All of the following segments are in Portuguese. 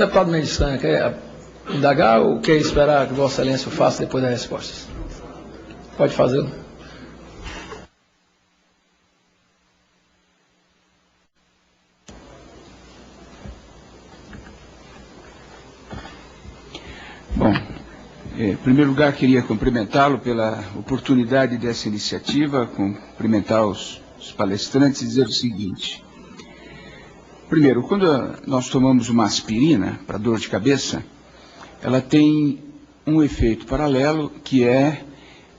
Deputado Mendes França, quer indagar ou quer esperar que Vossa Excelência o faça depois das respostas? Pode fazê-lo. Bom, em primeiro lugar, queria cumprimentá-lo pela oportunidade dessa iniciativa, cumprimentar os palestrantes e dizer o seguinte. Primeiro, quando nós tomamos uma aspirina para dor de cabeça, ela tem um efeito paralelo que é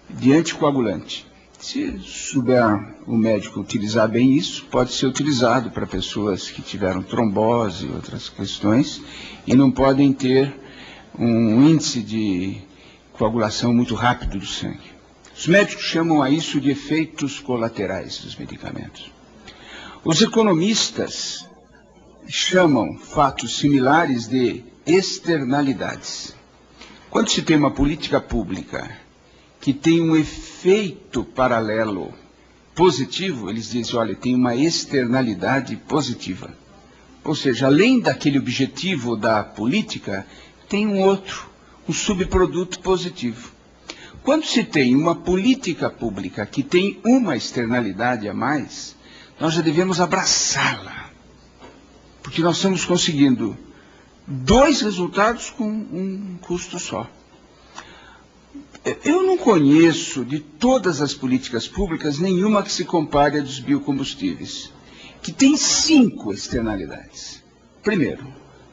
de anticoagulante. Se souber o médico utilizar bem isso, pode ser utilizado para pessoas que tiveram trombose e outras questões e não podem ter um índice de coagulação muito rápido do sangue. Os médicos chamam a isso de efeitos colaterais dos medicamentos. Os economistas chamam fatos similares de externalidades. Quando se tem uma política pública que tem um efeito paralelo positivo, eles dizem, olha, tem uma externalidade positiva. Ou seja, além daquele objetivo da política, tem um outro, um subproduto positivo. Quando se tem uma política pública que tem uma externalidade a mais, nós já devemos abraçá-la. Porque nós estamos conseguindo dois resultados com um custo só. Eu não conheço de todas as políticas públicas nenhuma que se compare à dos biocombustíveis, que tem 5 externalidades. Primeiro,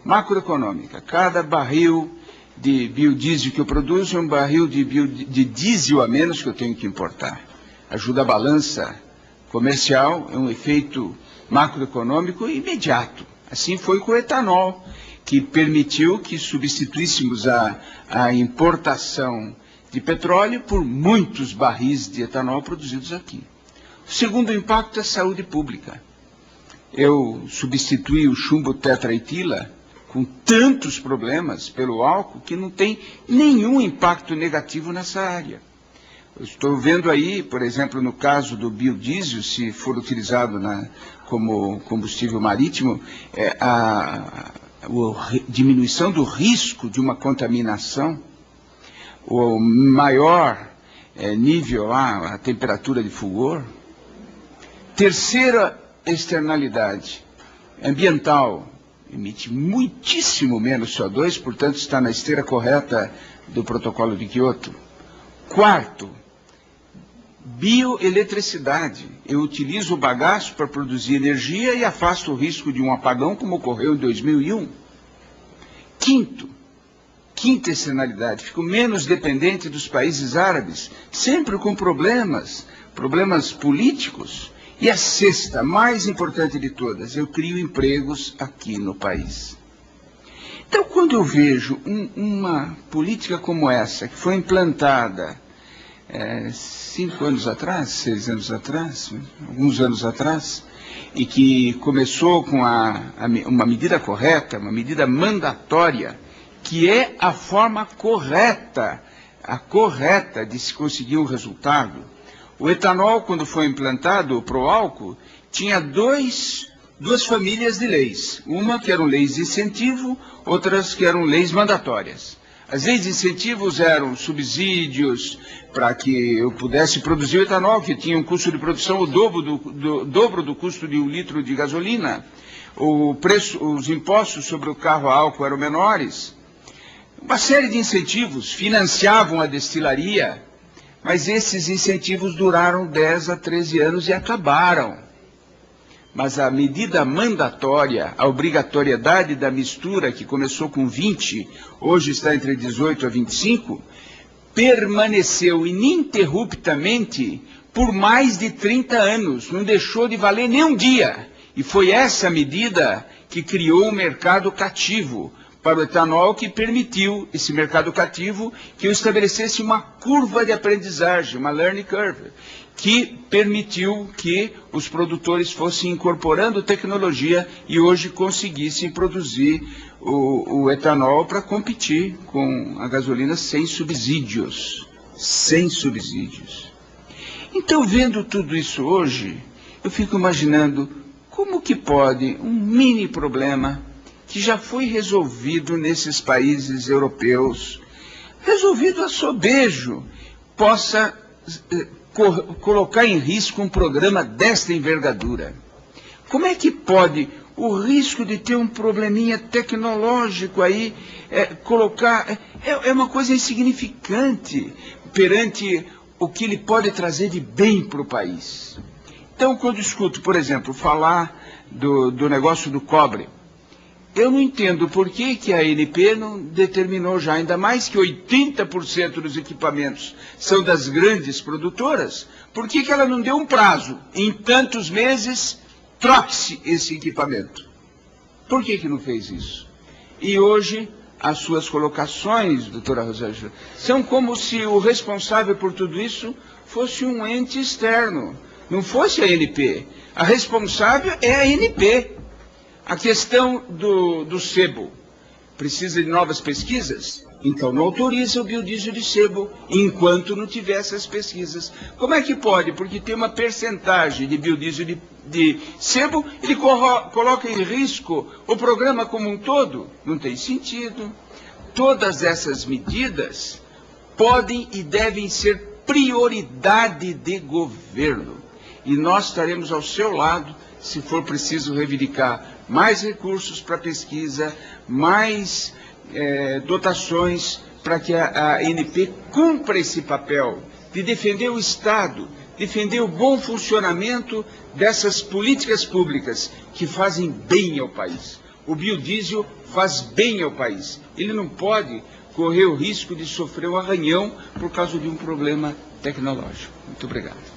macroeconômica. Cada barril de biodiesel que eu produzo é um barril de diesel a menos que eu tenho que importar. Ajuda a balança comercial, é um efeito macroeconômico imediato. Assim foi com o etanol, que permitiu que substituíssemos a importação de petróleo por muitos barris de etanol produzidos aqui. O segundo impacto é a saúde pública. Eu substituí o chumbo tetraetila com tantos problemas pelo álcool que não tem nenhum impacto negativo nessa área. Eu estou vendo aí, por exemplo, no caso do biodiesel, se for utilizado como combustível marítimo, a diminuição do risco de uma contaminação, o maior nível lá, a temperatura de fulgor. Terceira externalidade, ambiental, emite muitíssimo menos CO2, portanto está na esteira correta do protocolo de Kyoto. Quarto, bioeletricidade. Eu utilizo o bagaço para produzir energia e afasto o risco de um apagão, como ocorreu em 2001. Quinta externalidade, fico menos dependente dos países árabes, sempre com problemas políticos. E a sexta, mais importante de todas, eu crio empregos aqui no país. Então, quando eu vejo uma política como essa, que foi implantada 5 anos atrás, 6 anos atrás, alguns anos atrás, e que começou com uma medida correta, uma medida mandatória, que é a forma correta de se conseguir um resultado. O etanol, quando foi implantado, o pró-álcool, tinha duas famílias de leis. Uma que eram leis de incentivo, outras que eram leis mandatórias. As leis de incentivos eram subsídios para que eu pudesse produzir o etanol, que tinha um custo de produção o dobro do custo de 1 litro de gasolina. Os impostos sobre o carro a álcool eram menores. Uma série de incentivos financiavam a destilaria, mas esses incentivos duraram 10 a 13 anos e acabaram. Mas a medida mandatória, a obrigatoriedade da mistura, que começou com 20, hoje está entre 18 a 25, permaneceu ininterruptamente por mais de 30 anos, não deixou de valer nem um dia. E foi essa medida que criou o mercado cativo para o etanol, que permitiu, esse mercado cativo, que eu estabelecesse uma curva de aprendizagem, uma learning curve, que permitiu que os produtores fossem incorporando tecnologia e hoje conseguissem produzir o etanol para competir com a gasolina sem subsídios. Sem subsídios. Então, vendo tudo isso hoje, eu fico imaginando como que pode um mini problema que já foi resolvido nesses países europeus, resolvido a sobejo, possa colocar em risco um programa desta envergadura? Como é que pode o risco de ter um probleminha tecnológico aí colocar... É uma coisa insignificante perante o que ele pode trazer de bem para o país. Então, quando escuto, por exemplo, falar do negócio do cobre, eu não entendo por que a ANP não determinou já, ainda mais que 80% dos equipamentos são das grandes produtoras, por que ela não deu um prazo? Em tantos meses, troque-se esse equipamento. Por que não fez isso? E hoje, as suas colocações, doutora Rosângela, são como se o responsável por tudo isso fosse um ente externo, não fosse a ANP. A responsável é a ANP. A questão do sebo, precisa de novas pesquisas? Então não autoriza o biodiesel de sebo, enquanto não tiver essas pesquisas. Como é que pode? Porque tem uma percentagem de biodiesel de sebo, ele coloca em risco o programa como um todo? Não tem sentido. Todas essas medidas podem e devem ser prioridade de governo. E nós estaremos ao seu lado, se for preciso reivindicar mais recursos para pesquisa, mais dotações para que a ANP cumpra esse papel de defender o Estado, defender o bom funcionamento dessas políticas públicas que fazem bem ao país. O biodiesel faz bem ao país. Ele não pode correr o risco de sofrer um arranhão por causa de um problema tecnológico. Muito obrigado.